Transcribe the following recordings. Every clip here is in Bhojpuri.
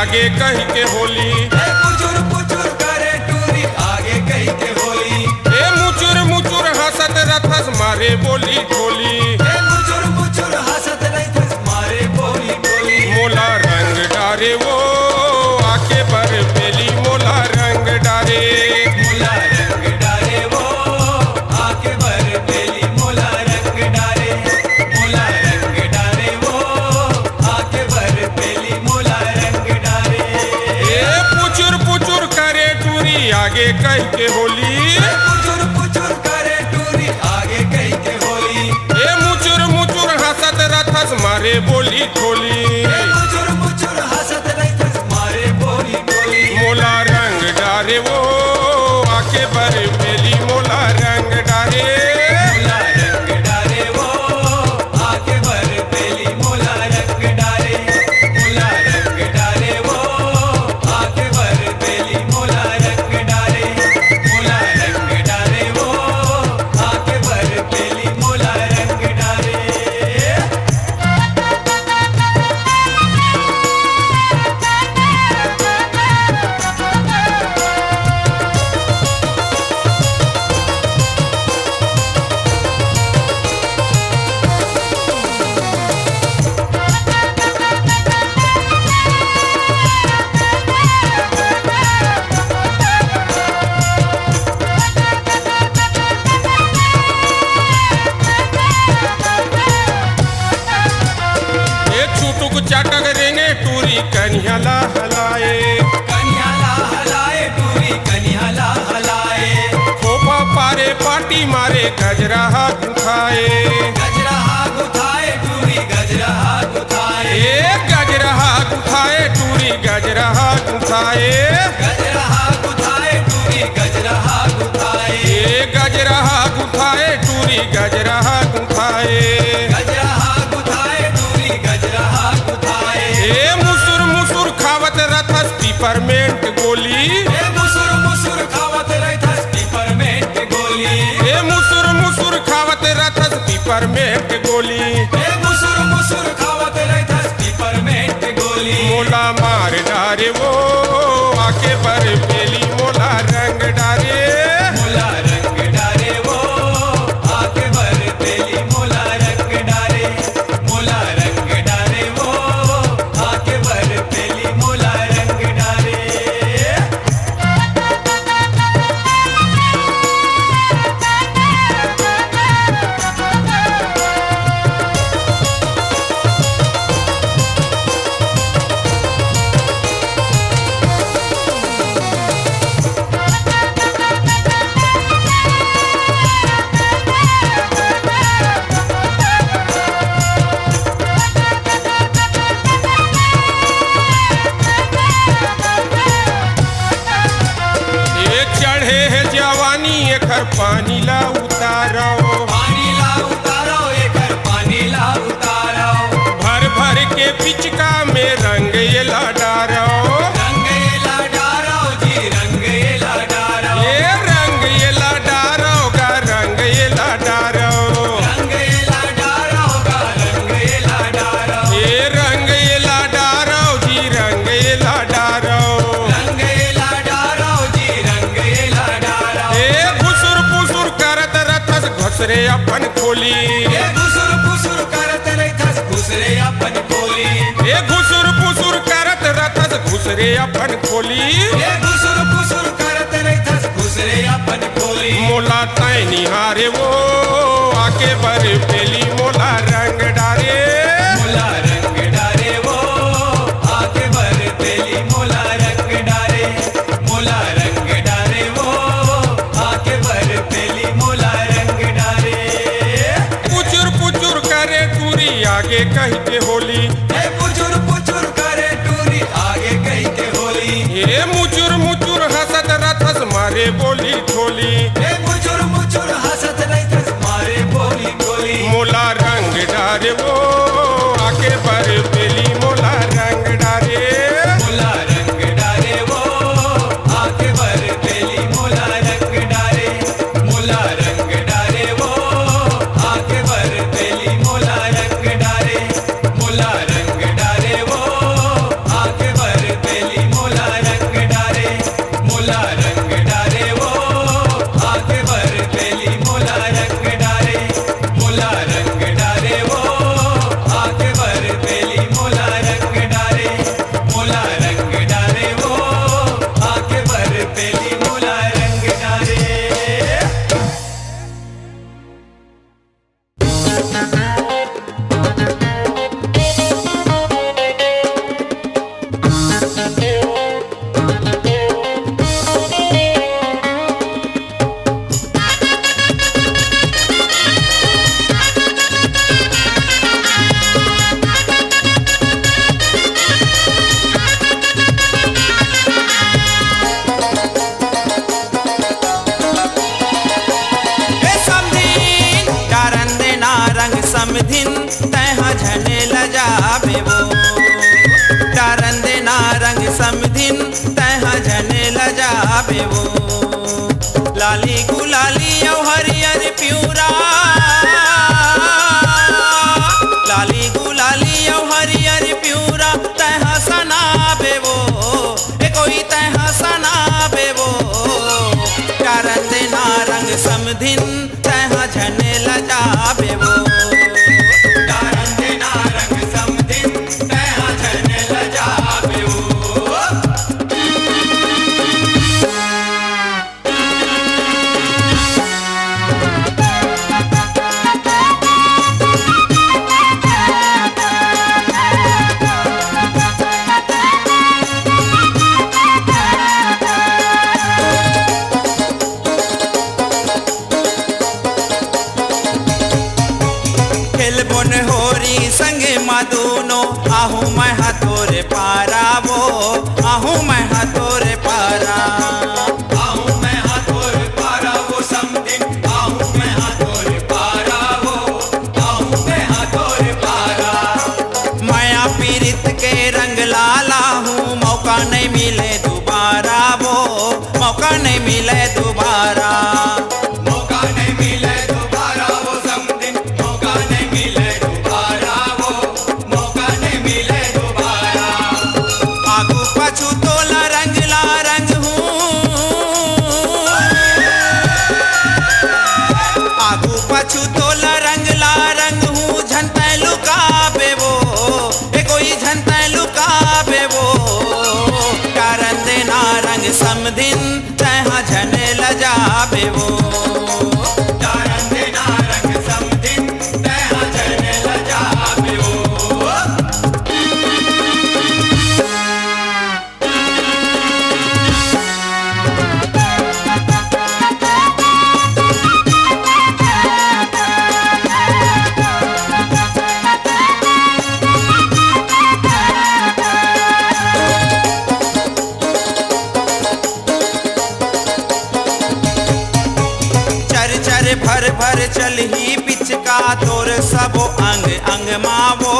आगे कह के होली। पुचुर पुचुर करे टूरी आगे कह के होली। मुचुर मुचुर हंसत रथस मारे बोली ठोली। मुचुर मुचुर हंसत रथस मारे बोली बोली। मोला रंग डारे वो आके बर पेली मोला रंग डारे। मोला रंग डारे वो आके बर पेली मोला रंग डारे। मोला रंग डारे वो आके बर पेली मोला रंग डारे। पुचुर पुचुर करे टूरी आगे कह के होली। पुचुर पुचुर करे टूरी आगे कह के होली। मुचुर मुचुर हंसत रथस मारे बोली ठोली। मुचुर मुचुर हंसत रथस मारे बोली बोली। मोला रंग डारे वो आके बर पेली मोला रंग डारे। मोला रंग डारे वो आके बर पेली मोला रंग डारे। मोला रंग डारे वो आके बर पेली मोला रंग डारे। मोला रंग डारे वो आके बर पेली मोला रंग डारे। छुटुक चाटक रेंगे टूरी कन्हला हलाए। कन्हला हलाए टूरी कन्हला हलाए। खोपा पारे पाटी मारे गजरा हाथ उठाए। गजरा हाथ उठाए टूरी गजरा हाथ उठाए। गजरा हाथ उठाए टूरी गजरा हाथ उठाए। गजरा हाथ उठाए टूरी गजरा हाथ उठाए। गजरा हाथ उठाए टूरी गजरा हाथ उठाए। गजरा हाथ उठाए टूरी गजरा हाथ उठाए। मुसुर मुसुर खावत रथस पिपरमेंट गोली। मुसुर मुसुर खावत रथस पिपरमेंट गोली। मुसुर मुसुर खावत रथस पिपरमेंट गोली। मुसुर मुसुर खावत रथस पिपरमेंट गोली। मोला मार डारे वो आके बर पेली मोला रंग डारे। मोला रंग डारे वो आके बर पेली मोला रंग डारे। मोला रंग डारे वो आके बर पेली मोला रंग डारे। चढ़े है जवानी एकर पानी ला उतारो। पानी ला उतारो एकर पानी ला उतारो। भर भर के पिचका में रंग ये ला डारो। रंग ये ला डारो जी रंग ये ला डारो। रंग ये ला डारो गा रंग ये ला डारो। रंग ये ला डारो गा रंग ये ला डारो। रंग ये ला डारो जी रंग ये ला डारो। रंग ये ला डारो जी रंग ये ला डारो। घुसुर पुसुर करत रथस घसरे अपन खोली। घुसुर फुसुर करत रथस घुसरे अपन खोली। घुसुर पुसुर करत रथस घुसरे अपन खोली। घुसुर फुसुर करत रथस घुसरे अपन खोली। मोला तय निहारे वो आके बर पेली मोला रंग डारे। मोला रंग डारे वो आके बर पेली मोला रंग डारे। मोला रंग डारे वो आके बर पेली मोला रंग डारे। पुचुर पुचुर करे टूरी आगे कह के होली। पुचुर पुचुर करे टूरी आगे कह के होली। मुचुर मुचुर हंसत रथस मारे बोली ठोली। मुचुर मुचुर हंसत रथस मारे बोली बोली। मोला रंग डारे वो आके बर पेली मोला रंग डारे। मोला रंग डारे वो आके बर पेली मोला रंग डारे। मोला रंग डारे वो आके बर पेली मोला रंग डारे। मोला रंग डारे वो आके बर पेली समधिन तह झने लजाबे वो डारन देना रंग समधिन तह झने लजाबे वो लाली गुलाली औ हरियर प्यूरा लाली गुलाली औ हरियर प्यूरा तह सनाबे वो ए कोई तह सनाबे वो डारन देना रंग समधिन तह झने लजाबे वो संगे मादूनो आहू मैं हाथोरे पारा वो आहू मैं हाथोरे पारा आहू मैं हाथोरे पारा वो समधिन आहू मैं हाथोरे पारा वो आहू मैं हाथोरे पारा माया पीरित के रंग लाला हूँ मौका नहीं मिले दोबारा वो मौका नहीं मिले दोबारा मौका नहीं मिले दोबारा वो समधिन मौका नहीं मिले पछू तोला रंग ला रंग हूँ झनते लुकाबे वो ए कोई झनते लुकाबे वो कारण देना रंग समधिन तह झने लजाबे वो कारण देना रंग समधिन तह झने लजाबे वो भर भर चल ही पिचका तोर सबो अंग अंग मावो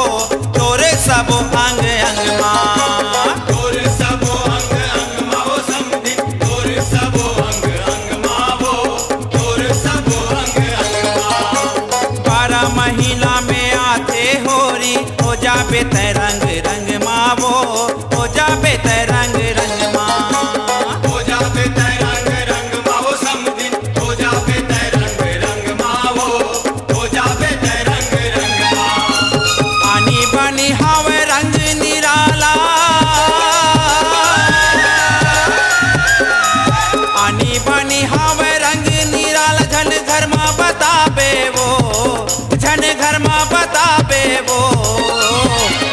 तोरे सबो अंग अंग माँ तोरे सबो अंग अंग मावो समधिन तोरे सबो अंग अंग मावो तोरे सबो अंग अंग माँ 12 महीना में आते होरी हो जाबे तै रंग रंग मावो हो जाबे तै रंग रंग माँ हो जाबे तै रंग रंग मावो समधिन हो जाबे तै बनी हावे रंग निराला आनी बनी हावे रंग निराला झन घर में बताबे वो झन घर में बताबे वो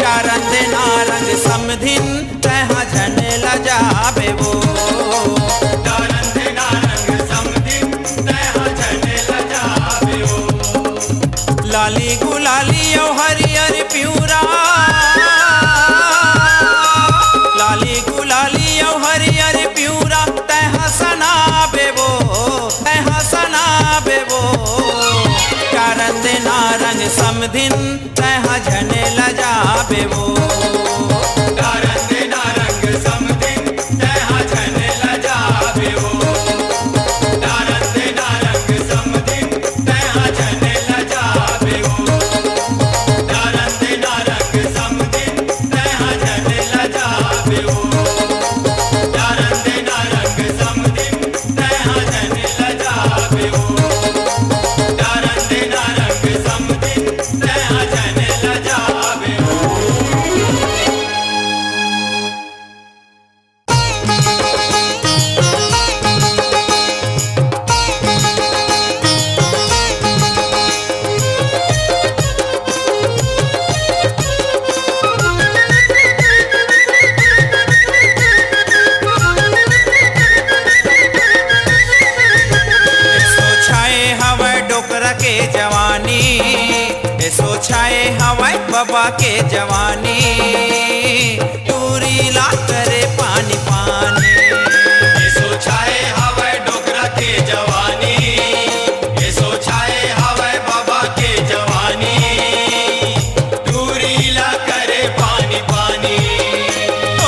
कारण देना रंग समधिन तह झन लजाबे वो कारण देना रंग समधिन तह झन लजाबे वो लाली गुलाली औ हरियर प्यूरा लाली गुलाली औ हरियर प्यूरा तह सनाबे वो कारण देना रंग समधिन तह झने लजाबे वो कारण देना रंग समधिन तह झने लजाबे वो कारण देना रंग समधिन तह झने लजाबे वो कारण देना रंग समधिन तह झने लजाबे वो कारण देना रंग समधिन तह झने लजाबे वो कारण देना रंग समधिन तह झने लजाबे वो पानी ऐसो छाए हवाई बाबा के जवानी टूरी ला करे पानी पानी ऐसो छाए हवे डोकरा के जवानी ऐसो छाए हवे बाबा के जवानी दूरी ला करे पानी पानी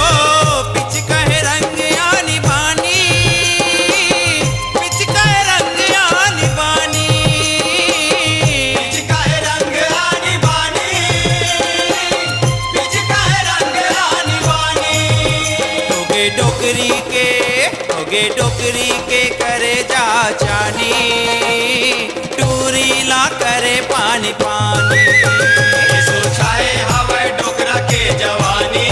ओ पिच कहे रंग आनी बानी पिच कहे रंग आनी बानी पिचका है रंग आनी बानी पिचका है रंग आनी बानी होगे डोकरी के करे जा जानी टूरी ला करे पानी पानी ऐसो छाए हवे डोकरा के जवानी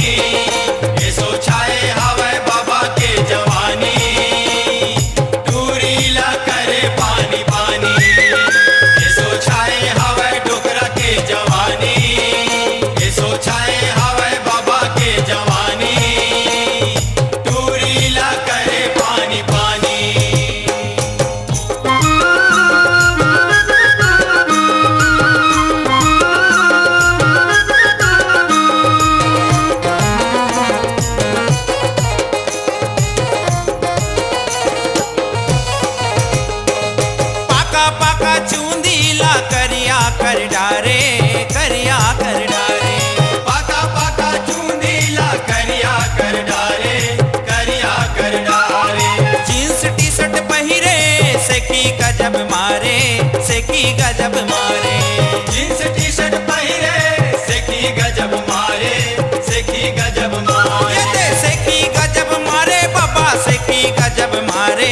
ऐसो छाए हवे बाबा के जवानी दूरी ला करे पानी पानी ऐसो छाए हवे डोकरा के जवानी ऐसो छाए हवे बाबा के जवानी दूरी ला करे पानी पानी पाका पाका चूंदी ला करिया कर डारे करिया कर डारे पाका पाका चूंदी ला करिया कर डारे करिया कर डारे जींस टी शर्ट पहिरे सेकी गजब मारे सेकी गजब मारे जींस टी शर्ट पहिरे सेकी गजब मारे सेकी गजब मारे ये दे सेकी गजब मारे बाबा सेकी गजब मारे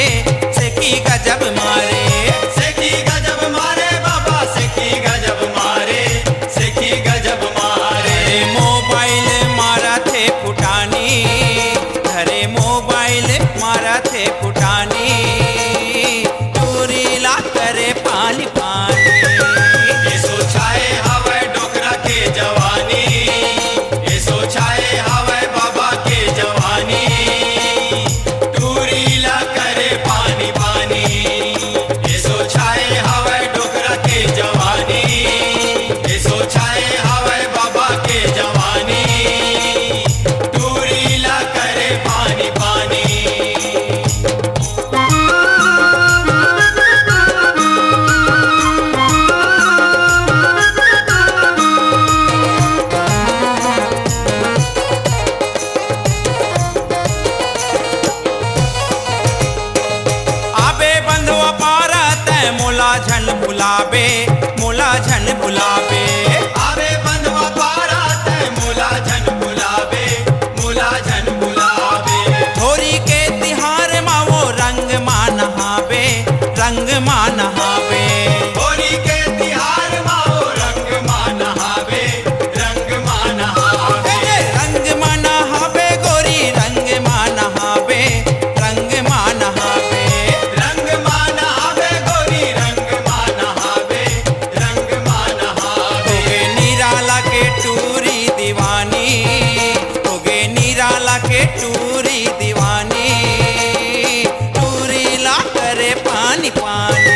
सेकी गजब मारे सेकी गजब मारे बाबा सेकी गजब मारे सेकी गजब मारे अरे मोबाइल मारा थे फुटानी अरे मोबाइल मारा थे फुटानी चोरी ला करे पानी पानी ऐसो छाए हवे डोकरा के जवानी ऐसो छाए हवे बाबा के जवानी दूरी ला करे पानी पानी ऐसो छाए हवे डोकरा के जवानी ऐसो छाए हवे बाबा के जवानी दूरी ला करे पानी पानी आबे बंधवा पारा तय मोला झन बुलाबे मोला झन बुलाबे आवे बंधवा पारा तय मुला झन बुलावे मुला झन बुलावे होरी के तिहार मा वो रंग मा नहाबे रंग मा नहाबे होली के तिहार माओ रंग मा नहावे रंग मा नहावे रंग मा नहाबे गोरी रंग मा नहाबे रंग मा नहाबे रंग मा नहावे गोरी रंग मा नहावे रंग मा नहावे होगे निराला के टूरी दीवानी होगे निराला के टूरी दीवानी टूरी ला करे पानी पानी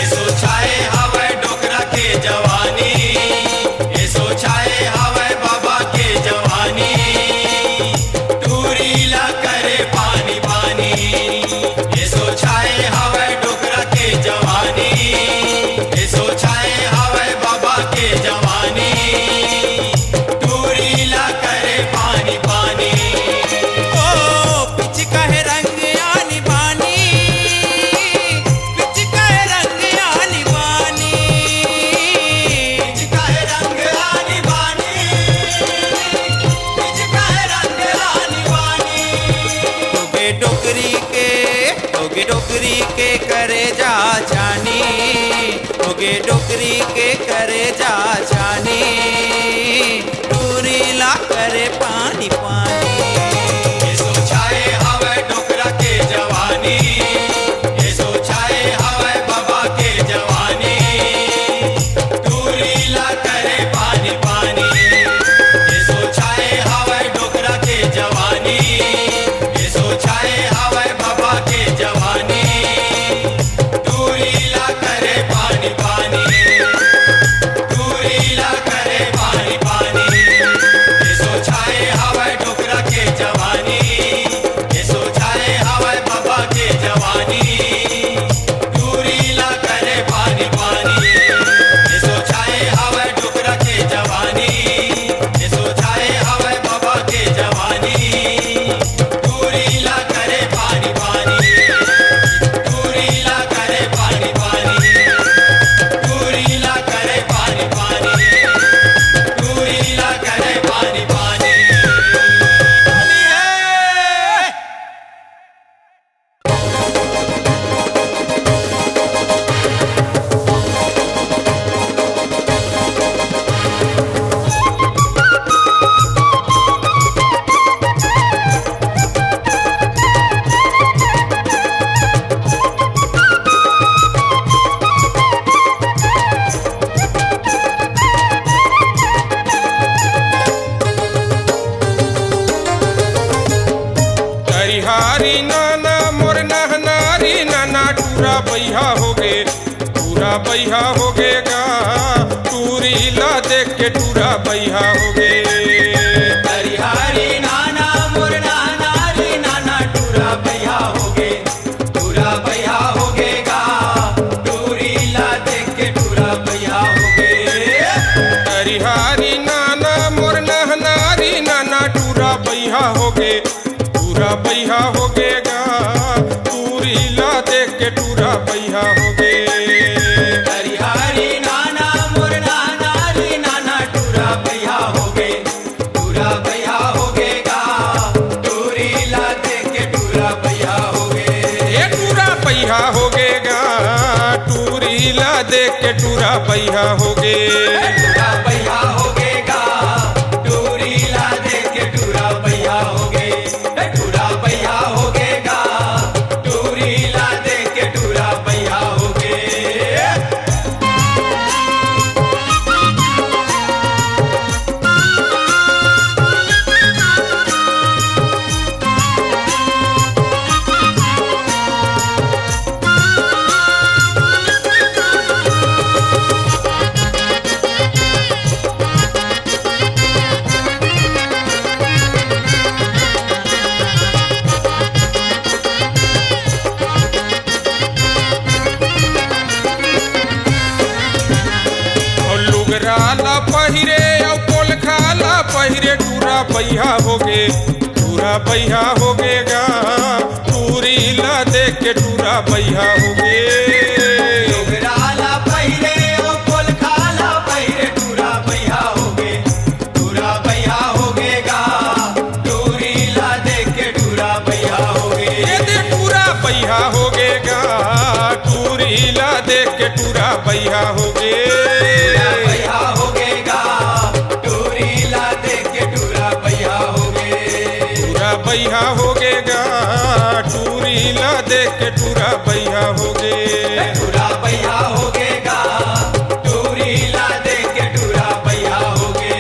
ऐसो छाए हवे डोकरा के जवानी ऐसो छाए हवे बाबा के जवानी दूरी ला करे पानी पानी ऐसो छाए हवे डोकरा के जवानी ऐसो छाए हवे बाबा के जवानी दूरी ला करे पानी पानी ओ पिच कहे रंग आनी बानी पिच कहे रंग आनी बानी पिचका है रंग आनी बानी पिचका है रंग आनी बानी होगे डोकरी के करे जा जानी होगे डोकरी के करे जा जानी टूरी ला करे पानी पानी ऐसो छाए हवे डोकरा के जवानी ऐसो छाए हवे बाबा के जवानी दूरी ला करे पानी पानी ऐसो छाए हवे डोकरा के जवानी ऐसो छाए हवे बाबा के जवानी दूरी ला करे पानी पानी बैहा हो गेगा टूरी ला देख के टूरा बैहा हो गे हरी हरी नाना मोर नाना रे नाना टूरा बैहा होगे टूरा बैहा होगेगा टूरी ला देख के टूरा बैहा होगे हरिहारी नाना मोर नहनारी नाना टूरा बैहा हो गे टूरा बैहा हो गेगा टूरी ला देख के टूरा बैहा हो गे हरी हरी नाना मोर नाना रे नाना टूरा बैहा होगे टूरा बैहा होगेगा टूरी ला देख के टूरा बैहा होगे ये टूरा बैहा हो गेगा टूरी ला देख के टूरा बैहा हो गे टूरा बैहा होगेगा टूरी ला देख के टूरा बैहा होगे टूरा बैहा होगेगा टूरी ला देख के टूरा बैहा होगे और लुगरा ला पहिरे और पोलखा ला पहिरे टूरा बैहा हो गे टूरा बैहा हो गेगा टूरी ला देख के टूरा बैहा हो गे डोगराला पहिरे ओ पोलखाला पहिरे टूरा बैहा होगे टूरा बैहा होगेगा टूरी ला देख के टूरा बैहा होगे ये दे टूरा बैहा हो गेगा टूरी ला देख के टूरा बैहा हो गे टूरा बैहा होगेगा टूरी ला देख के टूरा बैहा होगे टूरा बैहा हो गेगा टूरी ला देख के टूरा बैहा हो गे टूरा बैहा होगेगा टूरी ला देख के टूरा बैहा होगे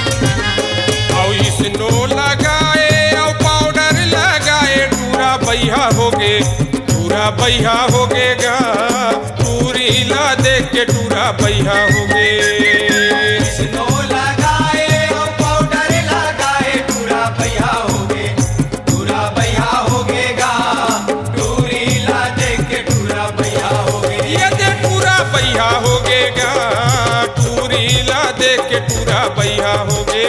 और इसनो लगाए और पाउडर लगाए टूरा बैहा हो गे टूरा बैहा हो गेगा टूरी ला देख के टूरा बैहा हो गे स्नो लगाए ओ पाउडर लगाए टूरा बैहा होगे टूरा बैहा होगेगा टूरी ला देख के टूरा बैहा होगे ये दे टूरा बैहा हो गेगा टूरी ला देख के टूरा बैहा हो गे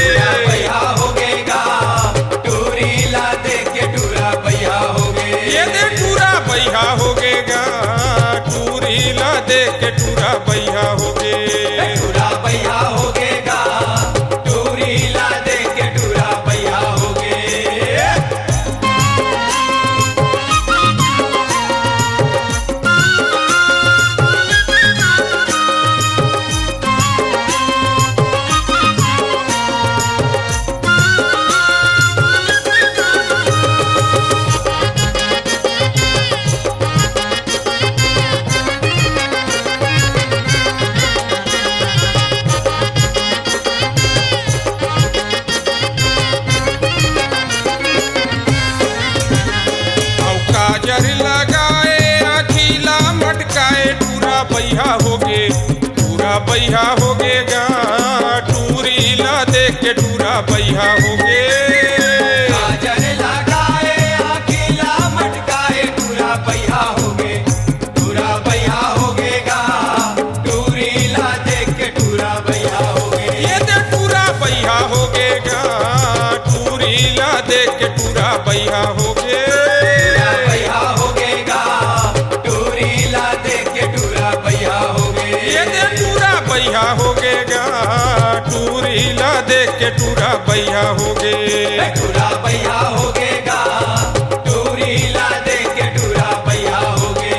टूरा बैहा होगेगा टूरी ला देख के टूरा बैहा होगे ये दे टूरा बैहा हो गेगा टूरी ला देख के टूरा बैहा हो गे टूरा बैहा होगेगा टूरी ला देख के टूरा बैहा होगे और काजर लगाए आखीला मटकाए टूरा बैहा हो गे टूरा बैहा हो गेगा टूरी ला देख के टूरा बैहा हो गे काजल लगाए आखिला मटकाए टूरा बैहा होगे टूरा बैहा होगेगा टूरी ला देख के टूरा बैहा होगे ये दे टूरा बैहा हो गेगा टूरी ला देख के टूरा बैहा हो गे टूरा बैहा होगेगा टूरी ला देख के टूरा बैहा होगे ये दे टूरा बैहा हो गेगा टूरी ला देख के टूरा बैहा हो गे टूरा बैहा होगेगा टूरी ला देख के टूरा बैहा होगे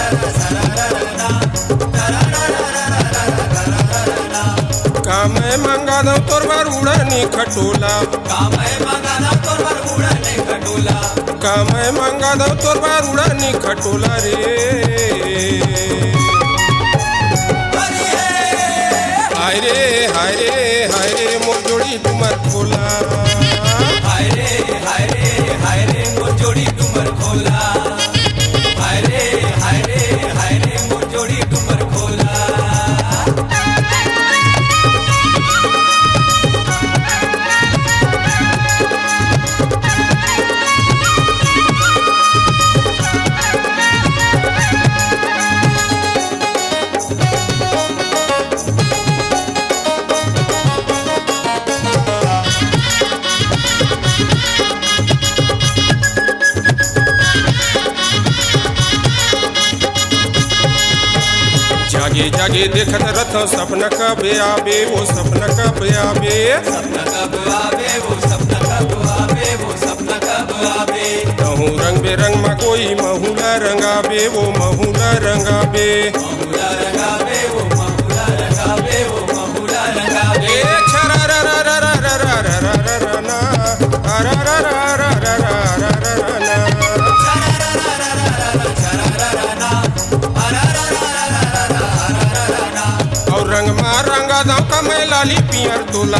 काम मंगा दो तोर बार उड़नी खटोला काम है मंगाना तोर पर उड़ने खटोला काम मंगा दो तोर बार उड़नी खटोला रे हाय रे हाय रे हाय रे मोर जोड़ी तुमर खोला हाय रे हाय रे हाय रे मोर जोड़ी तुमर खोला हाय रे हाय रे हाय रे मोर जोड़ी तुमर खोला जागे जागे देखत रथ सपना कब आवे वो सपना कब आवे सपना कब आवे वो सपना कब आवे वो सपना कब आवे कहूँ रंग बेरंग में कोई महुला रंगावे वो महुला रंगावे महुला रंगावे वो महुला रंगावे वो महुला रंगावे ए छरा रा रा रा रा रा रा रा रा रा रा ना रा रा रा रा रा रा रा रा रा ना और रंग मा रंगा दाव का मैं लाली पियर तोला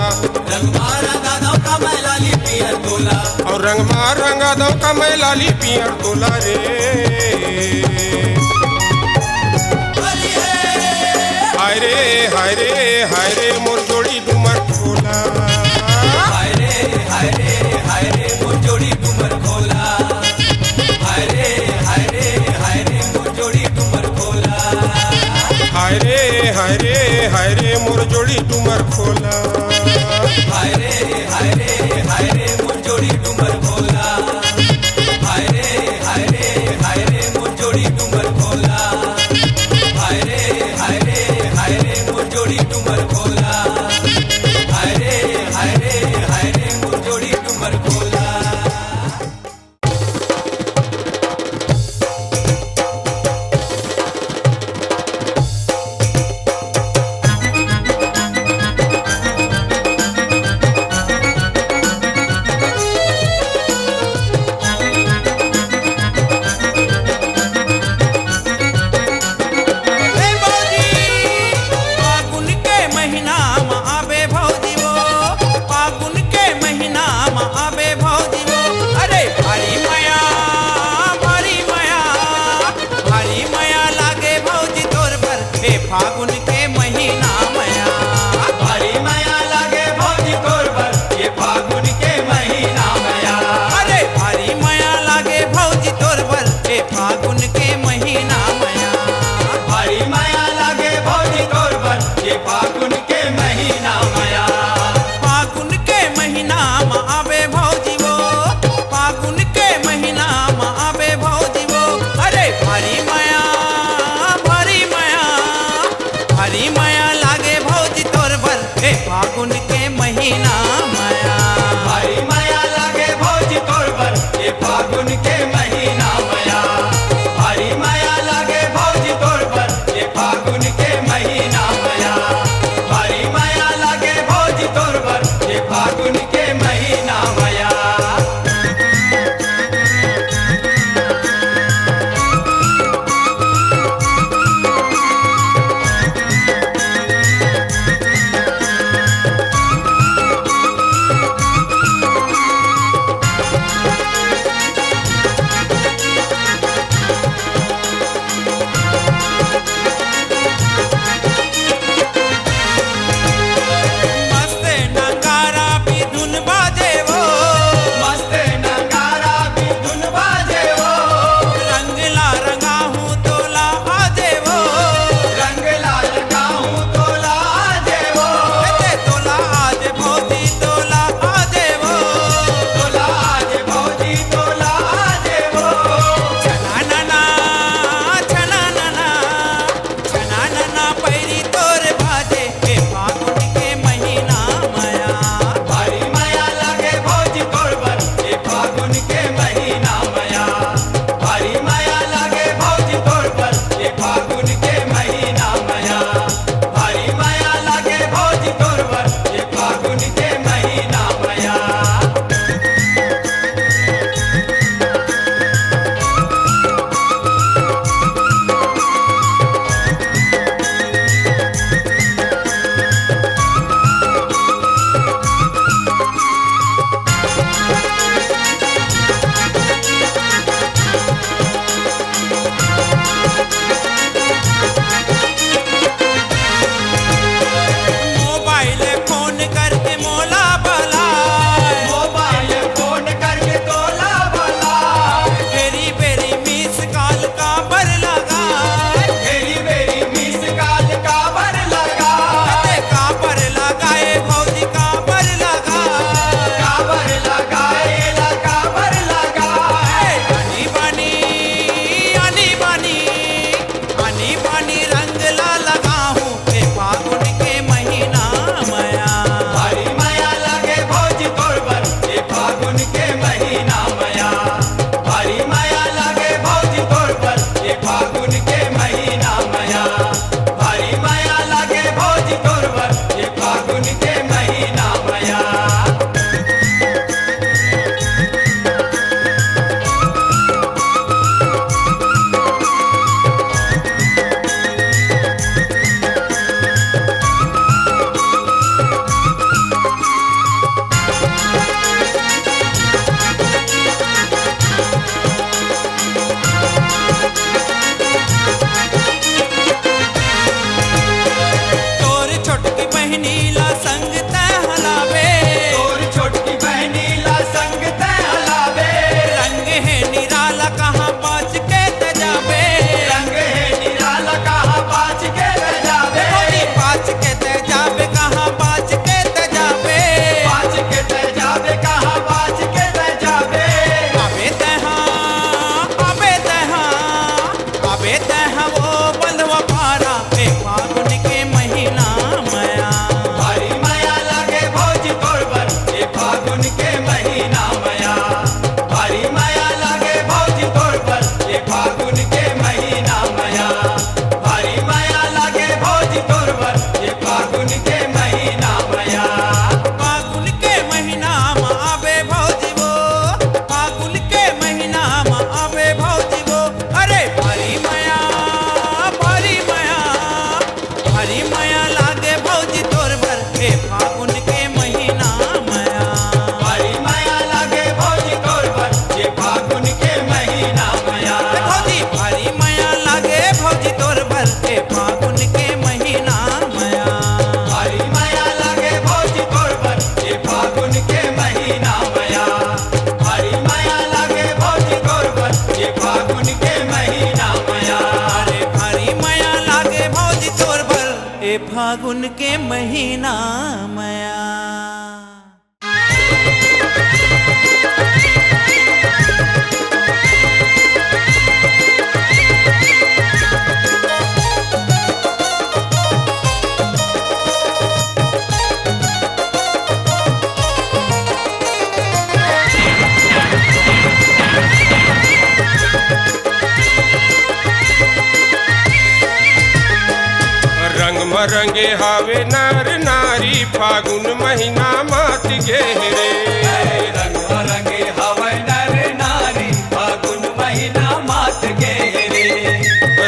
रंग मारा दादा का मैं लाली पियर तोला और रंग मा रंगा दाव का मैं लाली पियर तोला रे हाय रे हाय रे हाय रे मोर जोड़ी डूमर खोला हाय रे हाय रे हाय रे मोर जोड़ी डूमर खोला हाय रे हाय रे हाय रे मोर जोड़ी डूमर खोला हाय रे हाय रे हाय रे मोर जोड़ी डूमर खोला हाय रे हाय रे हाय रे मोर जोड़ी डूमर खोला हाय रे हाय रे हाय रे मोर जोड़ी डूमर खोला हाय रे हाय रे हाय रे मोर जोड़ी डूमर खोला हाय रे हाय रे हाय रे मोर जोड़ी डूमर खोला फागुन के महीना मया। रंग मरंगे हावे नर नारी फागुन महीना मात गे रे। रंग मरंगे हवै नर नारी फागुन महीना मात गे रे।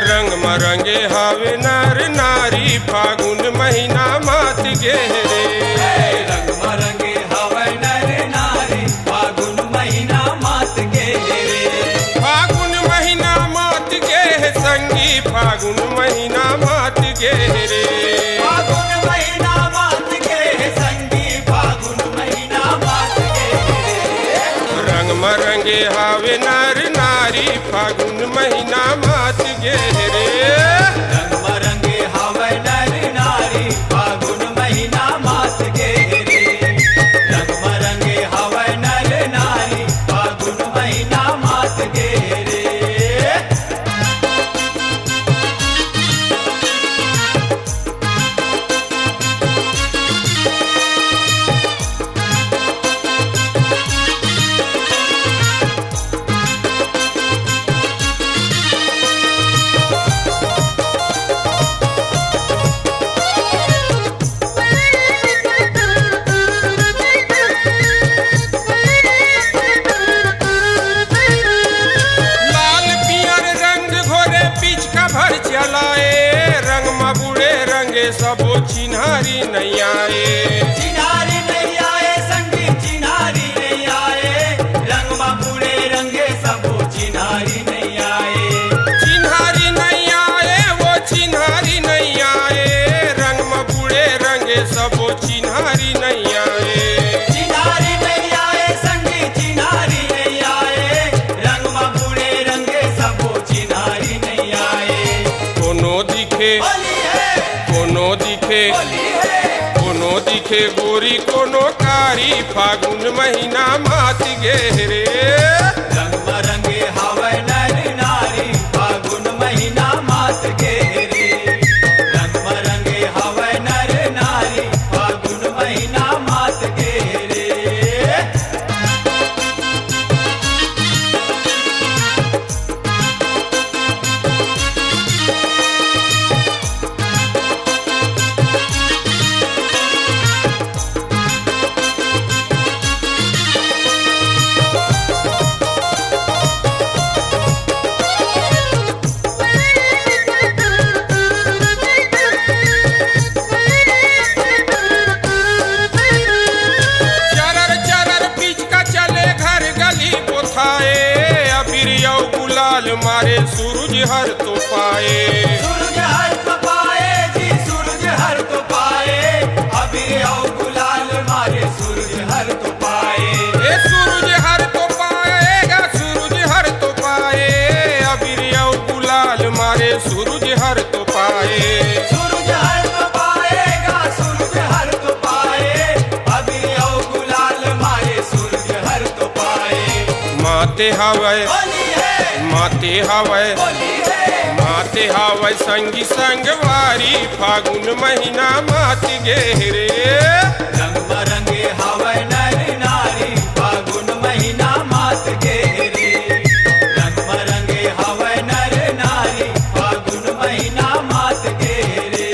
रंग मरंगे हावे नर नारी फागुन महीना मात गे रे। रंग मरंगे हवै नर नारी फागुन महीना मात गे रे। फागुन महीना मात गे संगी फागुन महीना मात गे रे। फागुन महीना मात गे संगी फागुन महीना मात गे रे। रंग मरंगे हावे नर नारी फागुन महीना मात गे रे। रंग मरंगे हवै नर नारी फागुन महीना मात गे रे। रंग मरंगे हवै नर नारी फागुन महीना मात गे रे। लाल पियर रंग घोरे पीछ का भर चलाए। रंग मबुड़े रंगे सबो चिन्हारी नहीं आए। चिनारी नहीं आए संगी चिनारी नहीं आए। रंग बूढ़े रंगे सबो चिनारी नहीं आए। चिन्हारी नहीं आए वो चिन्हारी नहीं आए। रंग मबुड़े रंगे सबो चिन्हारी नहीं आए। चिनारी नहीं आए संगी चिनारी नहीं आए। रंग बूढ़े रंगे सबो चिनारी नहीं आए। कोनो दिखे होली है कोनो दिखे होली है। कोनो दिखे गोरी कोनो कारी फागुन महीना मात गे रे। रंग मरंगे हवै नर नारी फागुन महीना मात गे रे। रंग मरंगे हवै नर नारी फागुन महीना मात गे रे। चरर चरर पीछ का चले घर गली पोथाए। अबीर यौ गुलाल मारे सूरज हर तो पाए। सूरज हर तो पाए जी सूरज हर तो पाए। अभी आओ गुलाल मारे सूरज हर तो पाए। ए सूरज हर तो पाएगा सूरज हर तो पाए। अबीर यौ गुलाल मारे सूरज हर तो पाए। सूरज हर तो पाएगा सूरज हर तो पाए। अभी आओ गुलाल मारे सूरज हर तो पाए। माते हवै होली है माते हवै होली है। माते हवै संगी संगवारी फागुन महीना मात गे रे। रंग मरंगे हवै नर नारी फागुन महीना मात गे रे। रंग मरंगे हवै नर नारी फागुन महीना मात गे रे।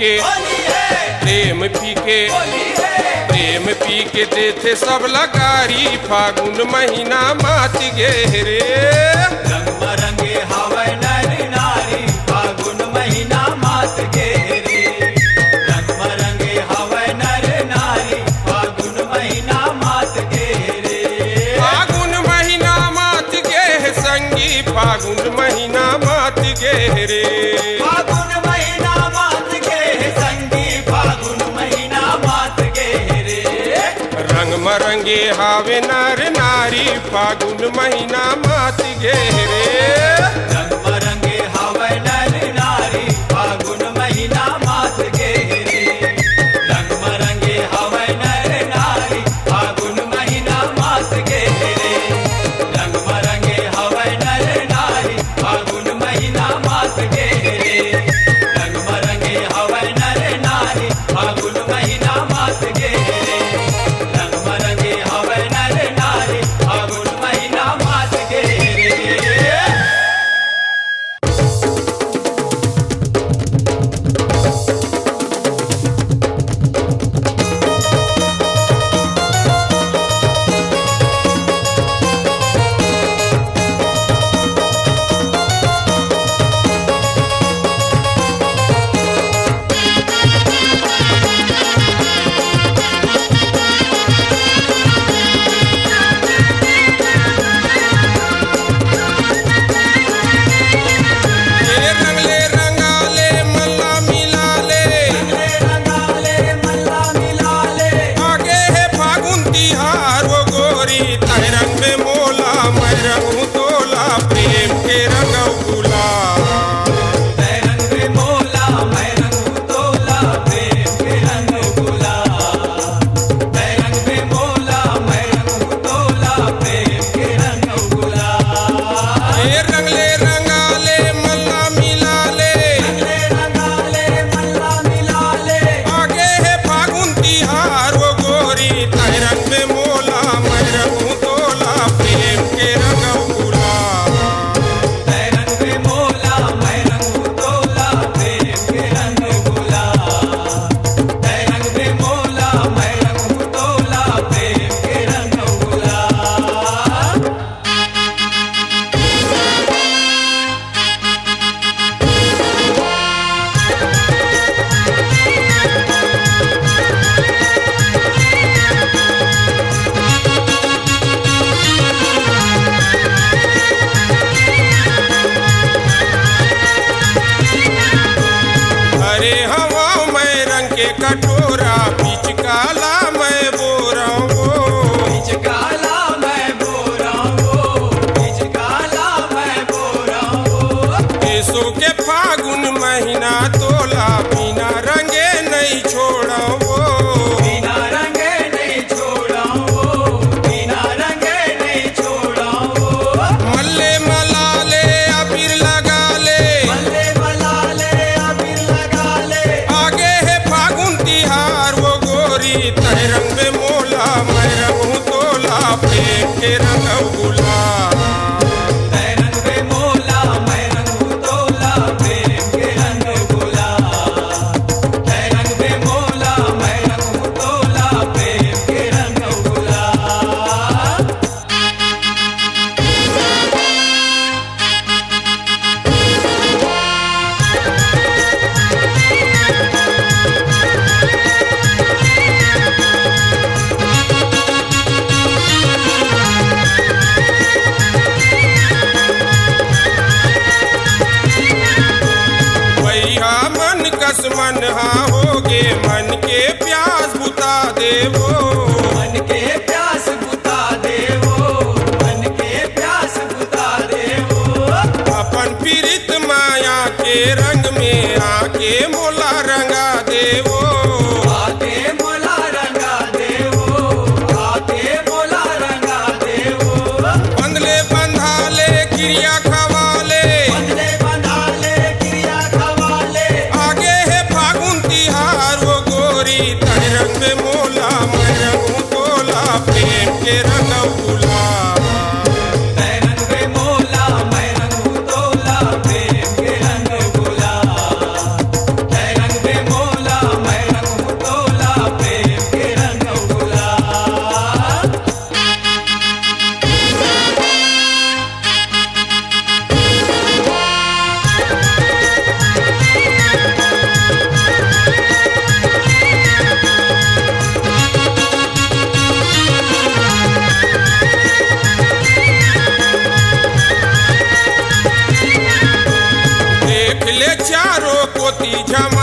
के होली है प्रेम पी के होली है प्रेम पी के देते सब लगारी फागुन महीना मात गे रे रंग मरंगे हवै नर नारी फागुन महीना मात गे रे रंग मरंगे हवै नर नारी फागुन महीना मात गे रे फागुन महीना मात गे संगी फागुन महीना मात गे रे फागुन महीना मात गे संगी फागुन महीना मात गे रे रंग मरंगे हावे नर नारी फागुन महीना मात गे रे रंग मरंगे हवै नर नारी फागुन महीना मात गे रे रंग मरंगे हवै नर नारी फागुन महीना मात गे रे रंग मरंगे हवै नर नारी फागुन महीना मात गे रे रंग मरंगे हवै नर नारी फागुन महीना मात गे रे रंग मरंगे हवै नर नारी फागुन महीना मात गे रे ये रंगले रंगाले मल्ला मिला ले रंगाले मल्ला मिला ले आगे है फागुन तिहार वो गोरी तह रंग में मोला मैं रंगू तोला प्रेम के रंग गुलाल मैं रंग में मोला मैं रंग तोला प्रेम के रंग गुलाल मैं रंग में मोला मैं रंग तोला प्रेम के रंग गुलाल ये रंगले रंगाले मल्ला मिला ले रंगाले मल्ला मिला ले आगे है फागुन तिहार वो गोरी तह रंग में मोला मैं रंगू तोला प्रेम के रंग गुलाल मैं रंग में मोला मैं रंग तोला प्रेम के रंग गुलाल मैं रंग में मोला मैं रंग तोला प्रेम के रंग गुलाल अरे हवा मैं रंग के कटोरा बीच काला मैं बोरा वो बीच काला मैं बोरा हो बीच काला मैं बोरा हो केसो के फागुन महीना तोला बिना रंगे नहीं छोड़ा वो बिना रंगे नहीं छोड़ा हो बिना रंगे नहीं छोड़ा हो मल्ले मला ले अबीर लगा ले मल्ले मला ले अबीर लगा ले आगे है फागुन तिहार वो गोरी तह रंग में मोला मैं रंगू तोला प्रेम के रंग गुलाल मैं रंग में मोला मैं रंग तोला प्रेम के रंग गुलाल मैं रंग में मोला मैं रंग तोला प्रेम के रंग गुलाल भैया मन कस मन हा होगे मन के प्यास बुता देवो मन के प्यास बुता देवो मन के प्यास बुता देवो अपन पीरित माया के रंग में आके मोला रंगा देवो आके मोला रंगा देवो आके मोला रंगा देवो बंधले बंधा ले क्रिया खवा ले बंधले बंधा ले क्रिया खवाले आगे है फागुन तिहार वो गोरी तह रंग में मोला मैं रंगू तोला प्रेम के रंग गुलाल मैं रंग में मोला मैं रंग तोला प्रेम के रंग गुलाल मैं रंग में मोला चारों कोती झमा